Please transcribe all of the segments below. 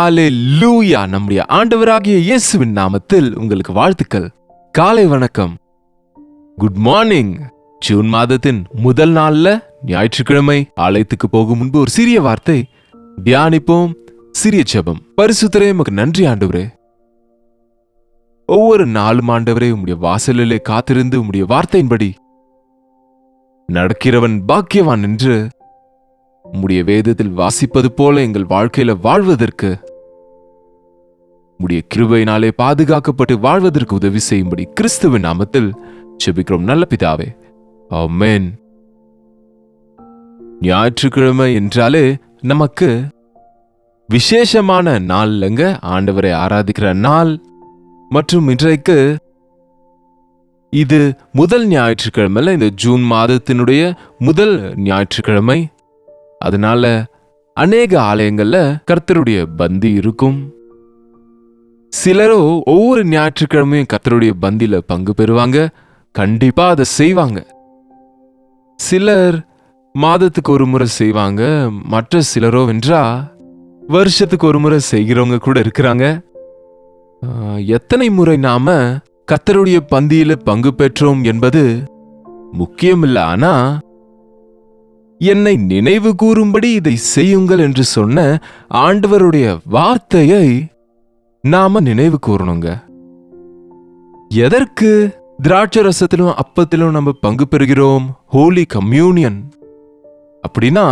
ஹalleluya! நம்முடைய ஆண்டவராகிய இயேசுவின் நாமத்தில் உங்களுக்கு வாழ்த்துக்கள். காலை வணக்கம். Good morning. ஜூன் மாதத்தின் முதல் நாள்ல ஞாயிற்றுக்கிழமை ஆலயத்துக்கு போகும் முன்பு ஒரு சிறிய வார்த்தை தியானிப்போம். சிறிய ஜெபம். பரிசுத்தரே உமக்கு நன்றி ஆண்டவரே. ஒவ்வொரு நாளும் ஆண்டவரே உம்முடைய வாசலிலே காத்திருந்து உம்முடைய வார்த்தையின்படி நடக்கிறவன் பாக்கியவான் என்று உம்முடைய வேதத்தில் வாசிப்பது போல எங்கள் வாழ்க்கையில வாழ்வதற்கு உம்முடைய கிருபையினாலே பாதுகாக்கப்பட்டு வாழ்வதற்கு உதவி செய்யும்படி கிறிஸ்துவின் நாமத்தில் ஜெபிக்கிறோம் நல்ல பிதாவே. ஆமென். ஞாயிற்றுக்கிழமை என்றாலே நமக்கு விசேஷமான நாள்லங்க, ஆண்டவரை ஆராதிக்கிற நாள். மற்றும் இன்றைக்கு இது முதல் ஞாயிற்றுக்கிழமை, இந்த ஜூன் மாதத்தினுடைய முதல் ஞாயிற்றுக்கிழமை. அதனால அநேக ஆலயங்கள்ல கர்த்தருடைய பந்தி இருக்கும். சிலரோ ஒவ்வொரு ஞாயிற்றுக்கிழமையும் கர்த்தருடைய பந்தியில பங்கு பெறுவாங்க. கண்டிப்பா அதை செய்வாங்க. சிலர் மாதத்துக்கு ஒரு முறை செய்வாங்க. மற்ற சிலரோ வென்றா வருஷத்துக்கு ஒரு முறை செய்கிறவங்க கூட இருக்கிறாங்க. எத்தனை முறை நாம கர்த்தருடைய பந்தியில பங்கு பெற்றோம் என்பது முக்கியமில்லை. ஆனா என்னை நினைவு கூறும்படி இதை செய்யுங்கள் என்று சொன்ன ஆண்டவருடைய வார்த்தையை நாம நினைவு கூறணுங்க. எதற்கு திராட்சை ரசத்திலும் அப்பத்திலும் நம்ம பங்கு பெறுகிறோம்? ஹோலி கம்யூனியன் அப்படின்னா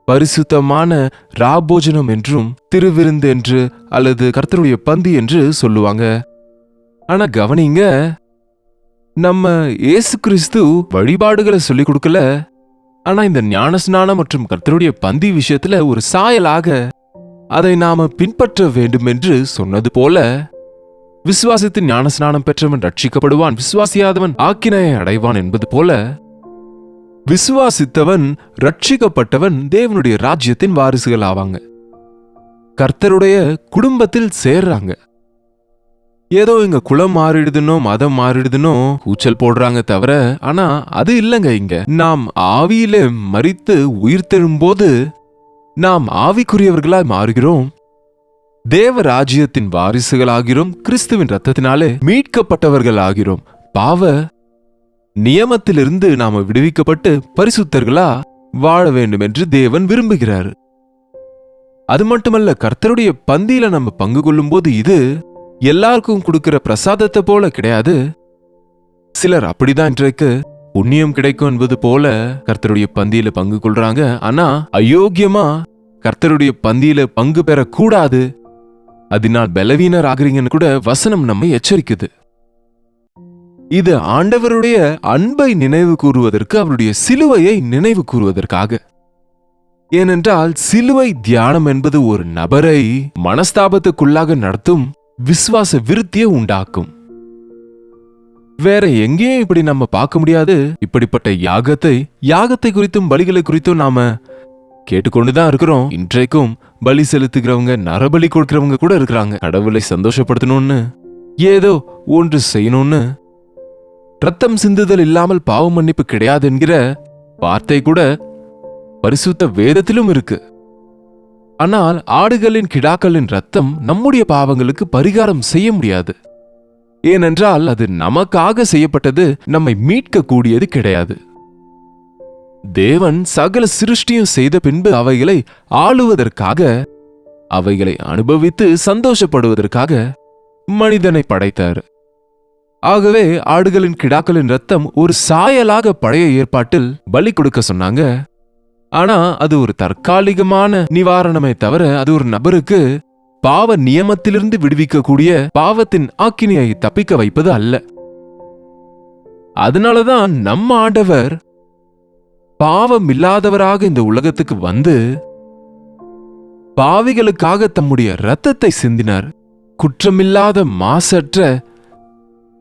பரிசுத்தமான ராபோஜனம் என்றும் திருவிருந்து என்று அல்லது கர்த்தருடைய பந்தி என்று சொல்லுவாங்க. ஆனா கவனிங்க, நம்ம இயேசு கிறிஸ்து வழிபாடுகளை சொல்லிக் கொடுக்கல. ஆனா இந்த ஞானஸ்நானம் மற்றும் கர்த்தருடைய பந்தி விஷயத்துல ஒரு சாயலாக அதை நாம பின்பற்ற வேண்டும் என்று சொன்னது போல, விசுவாசத்தின் ஞானஸ்நானம் பெற்றவன் ரட்சிக்கப்படுவான், விசுவாசியாதவன் ஆக்கினையை அடைவான் என்பது போல, விசுவாசித்தவன் ரட்சிக்கப்பட்டவன் தேவனுடைய ராஜ்யத்தின் வாரிசுகள் ஆவாங்க, கர்த்தருடைய குடும்பத்தில் சேர்றாங்க. ஏதோ இங்க குலம் மாறிடுதுனோ மதம் மாறிடுதுனோ கூச்சல் போடுறாங்க தவிர, ஆனா அது இல்லைங்க. இங்க நாம் ஆவியில மரித்து உயிர்த்தெழும்போது நாம் ஆவிக்குரியவர்களாய் மாறுகிறோம், தேவ ராஜ்யத்தின் வாரிசுகளாகிறோம், கிறிஸ்துவின் ரத்தத்தினாலே மீட்கப்பட்டவர்கள் ஆகிறோம். பாவ நியமத்திலிருந்து நாம விடுவிக்கப்பட்டு பரிசுத்தர்களா வாழ வேண்டும் என்று தேவன் விரும்புகிறார். அது மட்டுமல்ல, கர்த்தருடைய பந்தியில நம்ம பங்கு கொள்ளும் போது இது எல்லாருக்கும் கொடுக்கிற பிரசாதத்தை போல கிடையாது. சிலர் அப்படிதான் இன்றைக்கு புண்ணியம் கிடைக்கும் என்பது போல கர்த்தருடைய பந்தியில பங்கு கொள்றாங்க. ஆனா அயோக்கியமா கர்த்தருடைய பந்தியில பங்கு பெறக்கூடாது, அதனால் பலவீனர் ஆகிறீங்கன்னு கூட வசனம் நம்மை எச்சரிக்குது. இது ஆண்டவருடைய அன்பை நினைவு கூறுவதற்கு, அவருடைய சிலுவையை நினைவு கூறுவதற்காக. ஏனென்றால் சிலுவை தியானம் என்பது ஒரு நபரை மனஸ்தாபத்துக்குள்ளாக நடத்தும் விசுவாச விருத்தியை உண்டாக்கும். வேற எங்கேயும் இப்படி நம்ம பார்க்க முடியாது. இப்படிப்பட்ட யாகத்தை குறித்தும் பலிகளை குறித்தும் நாம கேட்டுக்கொண்டுதான் இருக்கிறோம். இன்றைக்கும் பலி செலுத்துகிறவங்க, நரபலி கொடுக்கிறவங்க கூட இருக்கிறாங்க. கடவுளை சந்தோஷப்படுத்தணும்னு, ஏதோ ஒன்று செய்யணும்னு. ரத்தம் சிந்துதல் இல்லாமல் பாவ மன்னிப்பு கிடையாது என்கிற வார்த்தை கூட பரிசுத்த வேதத்திலும் இருக்கு. ஆனால் ஆடுகளின் கிடாக்களின் ரத்தம் நம்முடைய பாவங்களுக்கு பரிகாரம் செய்ய முடியாது. ஏனென்றால் அது நமக்காக செய்யப்பட்டது, நம்மை மீட்க கூடியது கிடையாது. தேவன் சகல சிருஷ்டியும் செய்த பின்பு அவைகளை ஆளுவதற்காக, அவைகளை அனுபவித்து சந்தோஷப்படுவதற்காக மனிதனை படைத்தார். ஆகவே ஆடுகளின் கிடாக்களின் ரத்தம் ஒரு சாயலாக பழைய ஏற்பாட்டில் பலி கொடுக்க சொன்னாங்க. ஆனா அது ஒரு தற்காலிகமான நிவாரணமே தவிர, அது ஒரு நபருக்கு பாவ நியமத்திலிருந்து விடுவிக்கக்கூடிய, பாவத்தின் ஆக்கினையை தப்பிக்க வைப்பது அல்ல. அதனாலதான் நம்ம ஆண்டவர் பாவம் இல்லாதவராக இந்த உலகத்துக்கு வந்து பாவிகளுக்காக தம்முடைய இரத்தத்தை சிந்தினார். குற்றமில்லாத மாசற்ற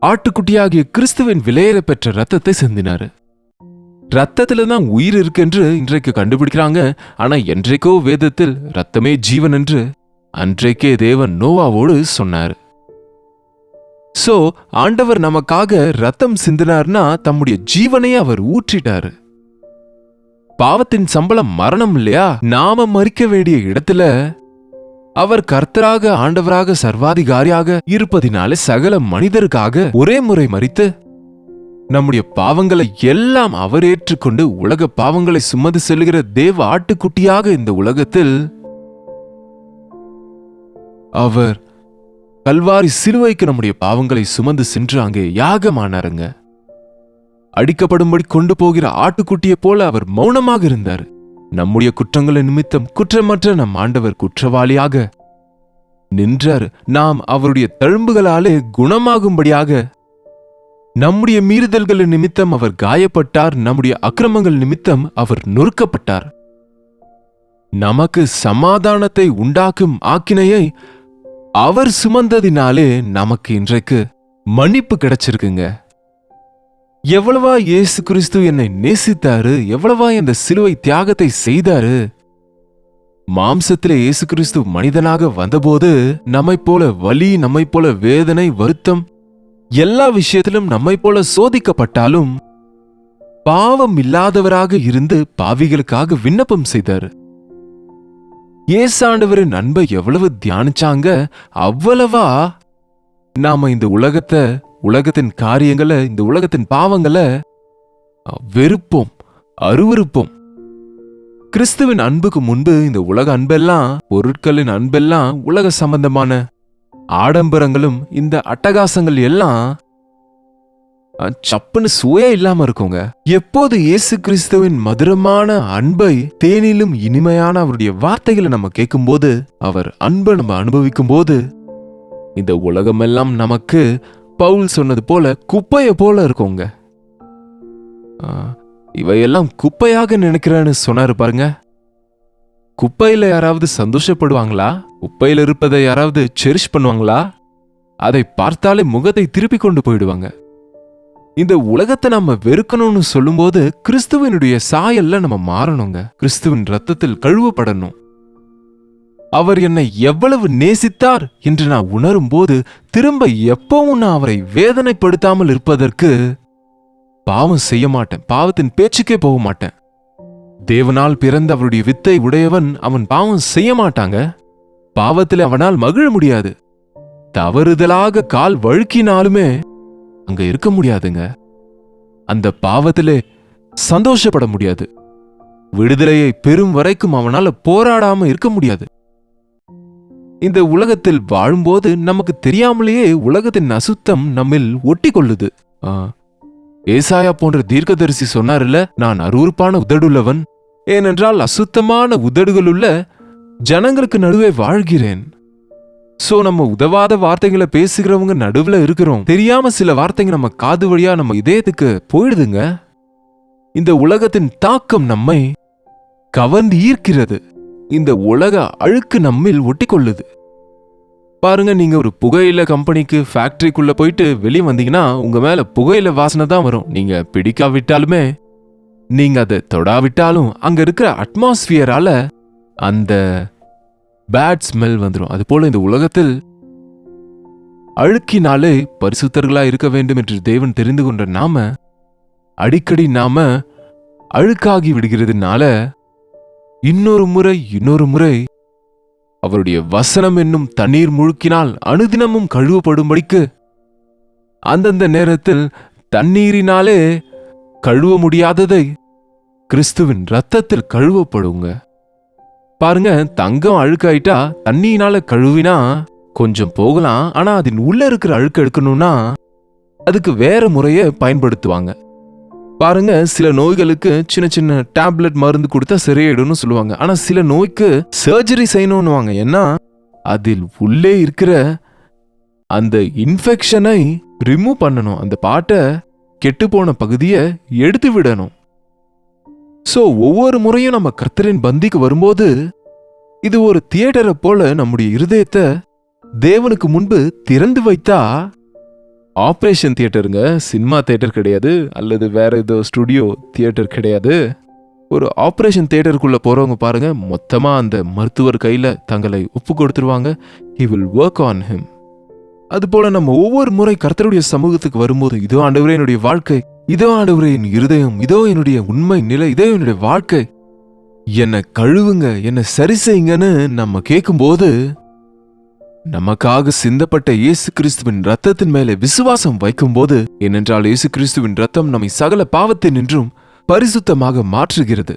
ஆட்டுக்குட்டியாகிய கிறிஸ்துவின் விலையேற பெற்ற இரத்தத்தை சிந்தினார். ரத்தத்துல தான் உயிர் இருக்குன்று இன்றைக்கு கண்டுபிடிக்கிறாங்க. ஆனா என்றைக்கோ வேதத்தில் ரத்தமே ஜீவன் என்று அன்றைக்கே தேவன் நோவாவோடு சொன்னார். சோ ஆண்டவர் நமக்காக ரத்தம் சிந்தினார்னா தம்முடைய ஜீவனையே அவர் ஊற்றிட்டாரு. பாவத்தின் சம்பளம் மரணம் இல்லையா? நாம மறிக்க வேண்டிய இடத்துல அவர் கர்த்தராக, ஆண்டவராக, சர்வாதிகாரியாக இருப்பதினாலே சகல மனிதருக்காக ஒரே முறை மரித்து நம்முடைய பாவங்களை எல்லாம் அவர் ஏற்றுக்கொண்டு உலக பாவங்களை சுமந்து செல்கிற தேவ ஆட்டுக்குட்டியாக இந்த உலகத்தில் அவர் கல்வாரி சிலுவைக்கு நம்முடைய பாவங்களை சுமந்து சென்று அங்கே யாகமானாருங்க. அடிக்கப்படும்படி கொண்டு போகிற ஆட்டுக்குட்டியை போல அவர் மௌனமாக இருந்தார். நம்முடைய குற்றங்களின் நிமித்தம் குற்றமற்ற நம் ஆண்டவர் குற்றவாளியாக நின்றார். நாம் அவருடைய தழும்புகளாலே குணமாகும்படியாக நம்முடைய மீறுதல்களின் நிமித்தம் அவர் காயப்பட்டார். நம்முடைய அக்கிரமங்கள் நிமித்தம் அவர் நொறுக்கப்பட்டார். நமக்கு சமாதானத்தை உண்டாக்கும் ஆக்கினையை அவர் சுமந்ததினாலே நமக்கு இன்றைக்கு மன்னிப்பு கிடைச்சிருக்குங்க. எவ்வளவா இயேசு கிறிஸ்து என்னை நேசித்தாரு, எவ்வளவா இந்த சிலுவை தியாகத்தை செய்தாரு. மாம்சத்திலே இயேசு கிறிஸ்து மனிதனாக வந்தபோது நம்மை போல வலி, நம்மை போல வேதனை, வருத்தம், எல்லா விஷயத்திலும் நம்மை போல சோதிக்கப்பட்டாலும் பாவம் இல்லாதவராக இருந்து பாவிகளுக்காக விண்ணப்பம் செய்தார். இயேசாண்டவரின் அன்பை எவ்வளவு தியானிச்சாங்க, அவ்வளவா நாம இந்த உலகத்தின் காரியங்களை, இந்த உலகத்தின் பாவங்களை வெறுப்போம், அருவருப்போம். கிறிஸ்துவின் அன்புக்கு முன்பு இந்த உலக அன்பெல்லாம், பொருட்களின் அன்பெல்லாம், உலக சம்பந்தமான ஆடம்பரங்களும் இந்த அட்டகாசங்கள் எல்லாம் சப்புன்னு சுவையே இல்லாம இருக்குங்க. எப்போது இயேசு கிறிஸ்துவின் மதுரமான அன்பை, தேனிலும் இனிமையான அவருடைய வார்த்தைகளை நம்ம கேட்கும்போது, அவர் அன்பை நம்ம அனுபவிக்கும் போது, இந்த உலகமெல்லாம் நமக்கு பவுல் சொன்னது போல குப்பையை போல இருக்குங்க. இவையெல்லாம் குப்பையாக நினைக்கிறேன்னு சொன்னாரு பாருங்க. குப்பையில யாராவது சந்தோஷப்படுவாங்களா? குப்பையில இருப்பதை யாராவது செரிஷ் பண்ணுவாங்களா? அதை பார்த்தாலே முகத்தை திருப்பி கொண்டு போயிடுவாங்க. இந்த உலகத்தை நம்ம வெறுக்கணும்னு சொல்லும்போது கிறிஸ்துவனுடைய சாயல்ல நம்ம மாறணுங்க. கிறிஸ்துவின் ரத்தத்தில் கழுவப்படணும். அவர் என்னை எவ்வளவு நேசித்தார் என்று நான் உணரும் போது திரும்ப எப்பவும் நான் அவரை வேதனைப்படுத்தாமல் இருப்பதற்கு பாவம் செய்ய மாட்டேன். பாவத்தின் பேச்சுக்கே போக மாட்டேன். தேவனால் பிறந்த அவருடைய வித்தை உடையவன் அவன் பாவம் செய்ய மாட்டாங்க. பாவத்தில் அவனால் மகிழ முடியாது. தவறுதலாக கால் வழுக்கினாலுமே அங்க இருக்க முடியாதுங்க. அந்த பாவத்திலே சந்தோஷப்பட முடியாது. விடுதலையை பெறும் வரைக்கும் அவனால போராடாம இருக்க முடியாது. இந்த உலகத்தில் வாழும்போது நமக்கு தெரியாமலேயே உலகத்தின் அசுத்தம் நம்மில் ஒட்டி கொள்ளுது. ஏசாயா போன்ற தீர்க்கதரிசி சொன்னார்ல, நான் அருவருப்பான உதடுள்ளவன், ஏனென்றால் அசுத்தமான உதடுகளுள்ள ஜனங்களுக்கு நடுவே வாழ்கிறேன். சோ நம்ம உதவாத வார்த்தைகளை பேசுகிறவங்க நடுவுல இருக்கிறோம். தெரியாம சில வார்த்தைங்க நம்ம காது வழியா நம்ம இதயத்துக்கு போயிடுதுங்க. இந்த உலகத்தின் தாக்கம் நம்மை கவர்ந்து ஈர்க்கிறது. இந்த உலக அழுக்கு நம்மில் ஒட்டி கொள்ளுது. பாருங்க, நீங்க ஒரு புகையில கம்பெனிக்கு, ஃபேக்டரிக்குள்ள போயிட்டு வெளியே வந்தீங்கன்னா உங்க மேல புகையில வாசனை தான் வரும். நீங்க பிடிக்காவிட்டாலுமே, நீங்க அதை தொடாவிட்டாலும் அங்க இருக்கிற அட்மாஸ்பியரால அந்த பேட் ஸ்மெல் வந்துடும். அது போல இந்த உலகத்தில் அழுக்கினாலே பரிசுத்தர்களா இருக்க வேண்டும் என்று தேவன் தெரிந்து கொண்ட நாம அடிக்கடி அழுக்காகி விடுகிறதுனால இன்னொரு முறை அவருடைய வசனம் என்னும் தண்ணீர் முழுக்கினால் அனுதினமும் கழுவப்படும்படிக்கு அந்தந்த நேரத்தில் தண்ணீரினாலே கழுவ முடியாததை கிறிஸ்துவின் ரத்தத்தில் கழுவப்படுங்க. பாருங்க, தங்கம் அழுக்காயிட்டா தண்ணியினால கழுவினா கொஞ்சம் போகலாம். ஆனா அதன் உள்ள இருக்கிற அழுக்கு எடுக்கணும்னா அதுக்கு வேற முறையை பயன்படுத்துவாங்க. பாருங்க, சில நோய்களுக்கு சின்ன சின்ன டேப்லெட் மருந்து கொடுத்தா சரியாயிடும்னு சொல்லுவாங்க. ஆனா சில நோய்க்கு சர்ஜரி செய்யணும்னுவாங்க. ஏன்னா அதில் உள்ளே இருக்கிற அந்த இன்ஃபெக்ஷனை ரிமூவ் பண்ணணும். அந்த பாட்டை கெட்டுப்போன பகுதியை எடுத்து விடணும். சோ ஒவ்வொரு முறையும் நம்ம கர்த்தரின் பந்திக்கு வரும்போது இது ஒரு தியேட்டரை போல நம்முடைய இருதயத்தை தேவனுக்கு முன்பு திறந்து வைத்தா, ஆபரேஷன் தியேட்டருங்க, சினிமா தியேட்டர் கிடையாது, அல்லது வேற ஏதோ ஸ்டுடியோ தியேட்டர் கிடையாது. ஒரு ஆபரேஷன் தியேட்டருக்குள்ள போறவங்க பாருங்க, மொத்தமா அந்த மருத்துவர் கையில தங்களை ஒப்பு கொடுத்துருவாங்க. He will work on him. அதுபோல நம்ம ஒவ்வொரு முறை கர்த்தருடைய சமூகத்துக்கு வரும்போது, இதோ ஆண்டவரே என்னுடைய வாழ்க்கை, இதோ ஆண்டவரே என் இருதயம், இதோ என்னுடைய உண்மை நிலை, இதோ என்னுடைய வாழ்க்கை, என்னை கழுவுங்க, என்னை சரி செய்யுங்கன்னு நம்ம கேட்கும்போது நமக்காக சிந்தப்பட்ட இயேசு கிறிஸ்துவின் இரத்தத்தின் மேலே விசுவாசம் வைக்கும்போது, ஏனென்றால் இயேசு கிறிஸ்துவின் இரத்தம் நம்மை சகல பாவத்தினின்றும் பரிசுத்தமாக மாற்றுகிறது.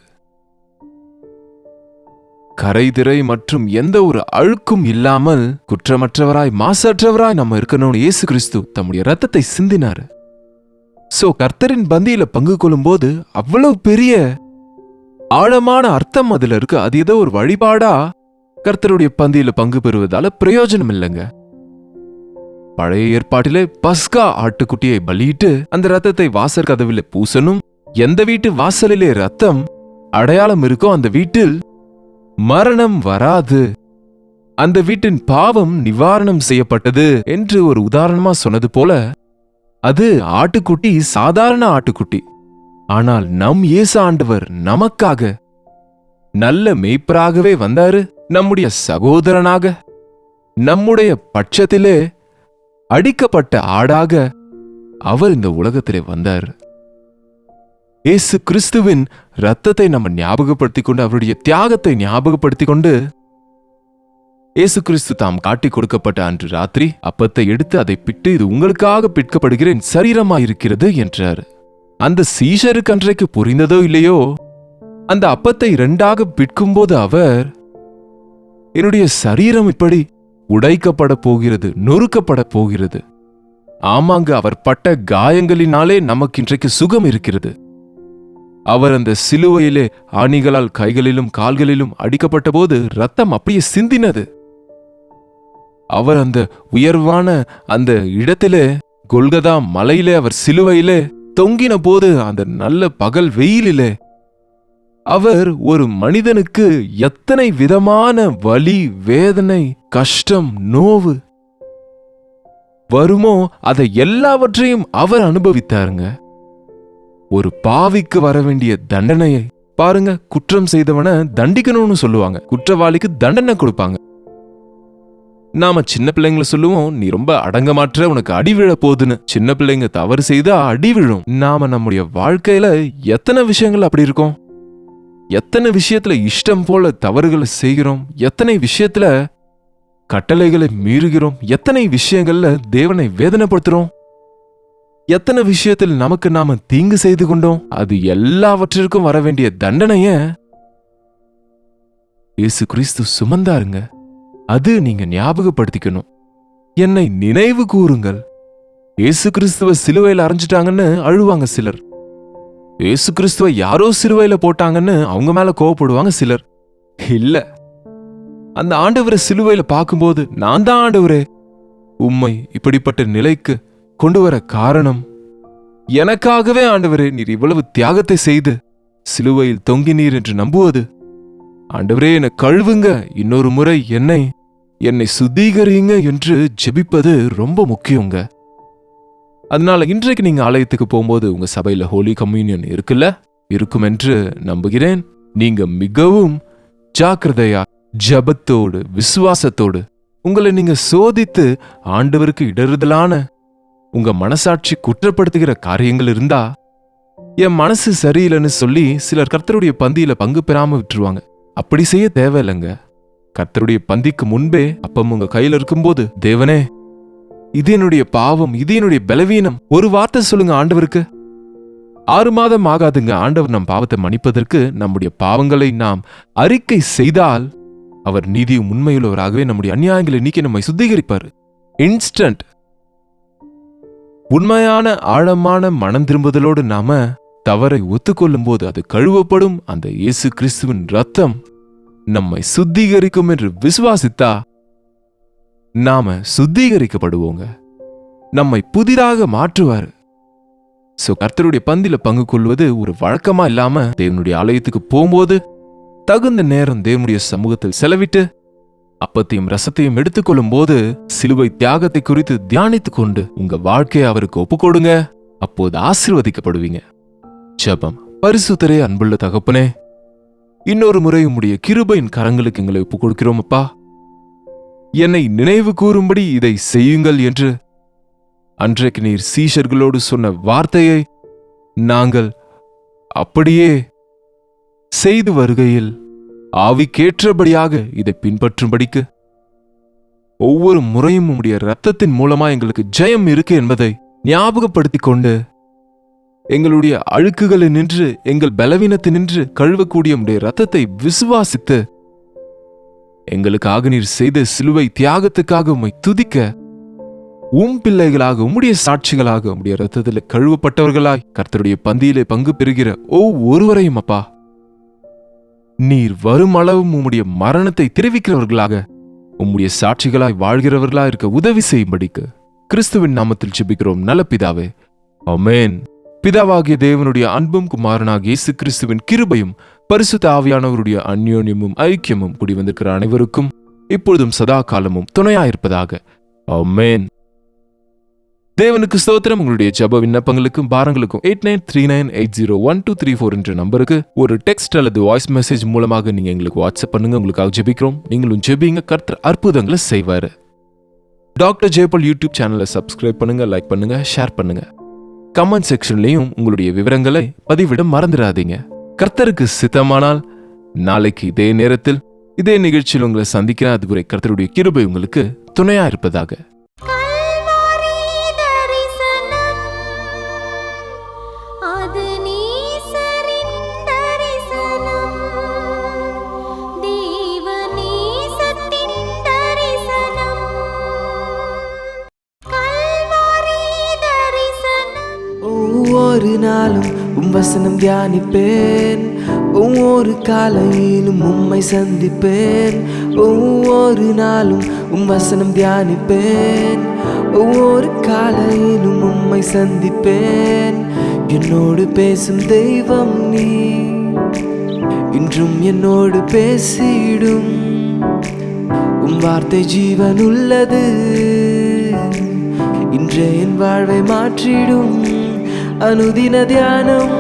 கரைதிரை மற்றும் எந்த ஒரு அழுக்கும் இல்லாமல் குற்றமற்றவராய் மாசற்றவராய் நம்ம இருக்கணும்னு இயேசு கிறிஸ்து தம்முடைய இரத்தத்தை சிந்தினாரு. சோ கர்த்தரின் பந்தியில பங்கு கொள்ளும் போது அவ்வளவு பெரிய ஆழமான அர்த்தம் அதுல இருக்கு. அது ஏதோ ஒரு வழிபாடா கர்த்தருடைய பந்தியில பங்கு பெறுவதால பிரயோஜனம் இல்லைங்க. பழைய ஏற்பாட்டிலே பஸ்கா ஆட்டுக்குட்டியை பலியிட்டு அந்த ரத்தத்தை வாசற் கதவில பூசணும். எந்த வீட்டு வாசலிலே ரத்தம் அடையாளம் இருக்கோ அந்த வீட்டில் மரணம் வராது, அந்த வீட்டின் பாவம் நிவாரணம் செய்யப்பட்டது என்று ஒரு உதாரணமா சொன்னது போல, அது ஆட்டுக்குட்டி சாதாரண ஆட்டுக்குட்டி. ஆனால் நம் இயேசு ஆண்டவர் நமக்காக நல்ல மேய்ப்பராகவே வந்தாரு. நம்முடைய சகோதரனாக, நம்முடைய பட்சத்திலே அடிக்கப்பட்ட ஆடாக அவர் இந்த உலகத்திலே வந்தார். இயேசு கிறிஸ்துவின் இரத்தத்தை நம்ம ஞாபகப்படுத்திக் கொண்டு, அவருடைய தியாகத்தை ஞாபகப்படுத்திக் கொண்டு, இயேசு கிறிஸ்து தாம் காட்டி கொடுக்கப்பட்ட அன்று ராத்திரி அப்பத்தை எடுத்து அதை பிட்டு, இது உங்களுக்காக பிற்கப்படுகிற என் சரீரமாயிருக்கிறது என்றார். அந்த சீஷருக்கு அன்றைக்கு புரிந்ததோ இல்லையோ, அந்த அப்பத்தை இரண்டாக பிற்கும்போது அவர், என்னுடைய சரீரம் இப்படி உடைக்கப்பட போகிறது, நொறுக்கப்பட போகிறது. ஆமாங்க, அவர் பட்ட காயங்களினாலே நமக்கு இன்றைக்கு சுகம் இருக்கிறது. அவர் அந்த சிலுவையிலே ஆணிகளால் கைகளிலும் கால்களிலும் அடிக்கப்பட்ட போது ரத்தம் அப்படியே சிந்தினது. அவர் அந்த உயர்வான அந்த இடத்திலே கொல்கதா மலையிலே அவர் சிலுவையிலே தொங்கின போது, அந்த நல்ல பகல் வெயிலிலே அவர் ஒரு மனிதனுக்கு எத்தனை விதமான வலி, வேதனை, கஷ்டம், நோவு வருமோ அதை எல்லாவற்றையும் அவர் அனுபவித்தாருங்க. ஒரு பாவிக்கு வர வேண்டிய தண்டனையை பாருங்க. குற்றம் செய்தவனை தண்டிக்கணும்னு சொல்லுவாங்க, குற்றவாளிக்கு தண்டனை கொடுப்பாங்க. நாம சின்ன பிள்ளைங்களை சொல்லுவோம், நீ ரொம்ப அடங்கமாற்ற, உனக்கு அடி விழ போகுதுன்னு. சின்ன பிள்ளைங்க தவறு செய்தா அடி விழும். நாம நம்முடைய வாழ்க்கையில எத்தனை விஷயங்கள் அப்படி இருக்கும், எத்தனை விஷயத்துல இஷ்டம் போல தவறுகளை செய்கிறோம், எத்தனை விஷயத்துல கட்டளைகளை மீறுகிறோம், எத்தனை விஷயங்கள்ல தேவனை வேதனைப்படுத்துறோம், எத்தனை விஷயத்தில் நமக்கு நாம தீங்கு செய்து கொண்டோம். அது எல்லாவற்றிற்கும் வர வேண்டிய தண்டனைய இயேசு கிறிஸ்து சுமந்தாருங்க. அது நீங்க ஞாபகப்படுத்திக்கணும். என்னை நினைவு கூறுங்கள். இயேசு கிறிஸ்துவ சிலுவையில அரைஞ்சிட்டாங்கன்னு அழுவாங்க சிலர். இயேசு கிறிஸ்துவ யாரோ சிலுவையில போட்டாங்கன்னு அவங்க மேல கோவப்படுவாங்க சிலர். இல்ல, அந்த ஆண்டவரை சிலுவையில பார்க்கும்போது, நான் தான் ஆண்டவரே உம்மை இப்படிப்பட்ட நிலைக்கு கொண்டு வர காரணம் எனக்காகவே ஆண்டவரே, நீர் இவ்வளவு தியாகத்தை செய்து சிலுவையில் தொங்கினீர் என்று நம்புவது. ஆண்டவரே, என்னை கழுவுங்க, இன்னொரு முறை என்னை சுத்திகரிங்க என்று ஜெபிப்பது ரொம்ப முக்கியங்க. அதனால இன்றைக்கு நீங்க ஆலயத்துக்கு போகும்போது உங்க சபையில ஹோலி கம்யூனியன் இருக்குல்ல, இருக்கும் என்று நம்புகிறேன். நீங்க மிகவும் ஜாக்கிரதையா, ஜபத்தோடு, விசுவாசத்தோடு உங்களை நீங்க சோதித்து, ஆண்டவருக்கு இடறுதலான உங்க மனசாட்சி குற்றப்படுத்துகிற காரியங்கள் இருந்தா, என் மனசு சரியில்லைன்னு சொல்லி சிலர் கர்த்தருடைய பந்தியில பங்கு பெறாம விட்டுருவாங்க. அப்படி செய்ய தேவையில்லைங்க. கர்த்தருடைய பந்திக்கு முன்பே அப்பம் உங்க கையில இருக்கும்போது, தேவனே, இது என்னுடைய பாவம், இது என்னுடைய பலவீனம், ஒரு வார்த்தை சொல்லுங்க ஆண்டவருக்கு. 6 மாதம் ஆகாதுங்க ஆண்டவர் நம் பாவத்தை மன்னிப்பதற்கு. நம்முடைய பாவங்களை நாம் அறிக்கை செய்தால் அவர் நீதியும் உண்மையுள்ளவராகவே நம்முடைய அநியாயங்களை நீக்கி நம்மை சுத்திகரிப்பார். இன்ஸ்டன்ட். உண்மையான ஆழமான மனம் திரும்புதலோடு நாம தவறை ஒத்துக்கொள்ளும் போது அது கழுவப்படும். அந்த இயேசு கிறிஸ்துவின் ரத்தம் நம்மை சுத்திகரிக்கும் என்று விசுவாசித்தா நாம சுத்திகரிக்கப்படுவோங்க. நம்மை புதிதாக மாற்றுவார். சோ கர்த்தருடைய பந்தில பங்கு கொள்வது ஒரு வழக்கமா இல்லாம, தேவனுடைய ஆலயத்துக்கு போகும்போது தகுந்த நேரம் தேவனுடைய சமூகத்தில் செலவிட்டு அப்பத்தையும் ரசத்தையும் எடுத்துக்கொள்ளும் போது சிலுவை தியாகத்தை குறித்து தியானித்துக் கொண்டு உங்க வாழ்க்கையை அவருக்கு ஒப்புக்கொடுங்க. அப்போது ஆசீர்வதிக்கப்படுவீங்க. ஜெபம். பரிசுத்தரே, அன்புள்ள தகப்பனே, இன்னொரு முறை உம்முடைய கிருபையின் கரங்களுக்கு எங்களை ஒப்புக் கொடுக்கிறோம் அப்பா. என்னை நினைவு கூறும்படி இதை செய்யுங்கள் என்று அன்றைக்கு நீர் சீஷர்களோடு சொன்ன வார்த்தையை நாங்கள் அப்படியே செய்து வருகையில் ஆவிக்கேற்றபடியாக இதை பின்பற்றும்படிக்கு ஒவ்வொரு முறையும் உம்முடைய இரத்தத்தின் மூலமா எங்களுக்கு ஜெயம் இருக்கு என்பதை ஞாபகப்படுத்திக் கொண்டு எங்களுடைய அழுக்குகளை நின்று எங்கள் பலவீனத்தை நின்று கழுவக்கூடிய உம்முடைய இரத்தத்தை விசுவாசித்து எங்களுக்காக நீர் செய்த சிலுவை தியாகத்துக்காக உம்மை துதிக்க பிள்ளைகளாக உம்முடைய சாட்சிகளாக உம்முடைய இரத்தத்தில் கழுவப்பட்டவர்களாய் கர்த்தருடைய பந்தியிலே பங்கு பெறுகிற ஒவ்வொருவரையும் அப்பா நீர் வரும் அளவும் உம்முடைய மரணத்தை தெரிவிக்கிறவர்களாக உம்முடைய சாட்சிகளாய் வாழ்கிறவர்களாய் இருக்க உதவி செய்யும்படிக்கு கிறிஸ்துவின் நாமத்தில் ஜெபிக்கிறோம் நல்ல பிதாவே ஆமென். பிதாவாகிய தேவனுடைய அன்பும் குமாரனாகிய இயேசு கிறிஸ்துவின் கிருபையும் பரிசுத்த ஆவியானவருடைய அந்யோன்யமும் ஐக்கியமும் கூடி வந்திருக்கிற அனைவருக்கும் இப்பொழுதும் சதா காலமும் துணையாயிருப்பதாக ஆமென். தேவனுக்கு ஸ்தோத்திரம். உங்களுடைய ஜெப விண்ணப்பங்களுக்கும் பாரங்களுக்கும் 8939801234 என்ற நம்பருக்கு ஒரு டெக்ஸ்ட் அல்லது வாய்ஸ் மெசேஜ் மூலமாக நீங்க எங்களுக்கு வாட்ஸ்அப் பண்ணுங்க. உங்களுக்காக ஜெபிக்கிறோம். நீங்களும் ஜெபிங்க. கர்த்தர் அற்புதங்களை செய்வாரு. டாக்டர் ஜெயபால் யூடியூப் சேனலை சப்ஸ்கிரைப் பண்ணுங்க, லைக் பண்ணுங்க, ஷேர் பண்ணுங்க. கமெண்ட் செக்ஷன்லையும் உங்களுடைய விவரங்களை பதிவிட மறந்துடாதீங்க. கர்த்தருக்கு சித்தமானால் நாளைக்கு இதே நேரத்தில் இதே நிகழ்ச்சியில் உங்களை சந்திக்கிறேன். அதுவரை கர்த்தருடைய கிருபை உங்களுக்கு துணையா இருப்பதாக. ஒவ்வொரு நாளும் வசனம் தியானிப்பேன், ஒவ்வொரு காலையிலும் உம்மை சந்திப்பேன். ஒவ்வொரு நாளும் வசனம் தியானிப்பேன், ஒவ்வொரு காலையிலும் உம்மை சந்திப்பேன். என்னோடு பேசும் தெய்வம் நீ, இன்றும் என்னோடு பேசிடும். வார்த்தை ஜீவன் உள்ளது, இன்றே என் வாழ்வை மாற்றிடும். அனுதின தியானம்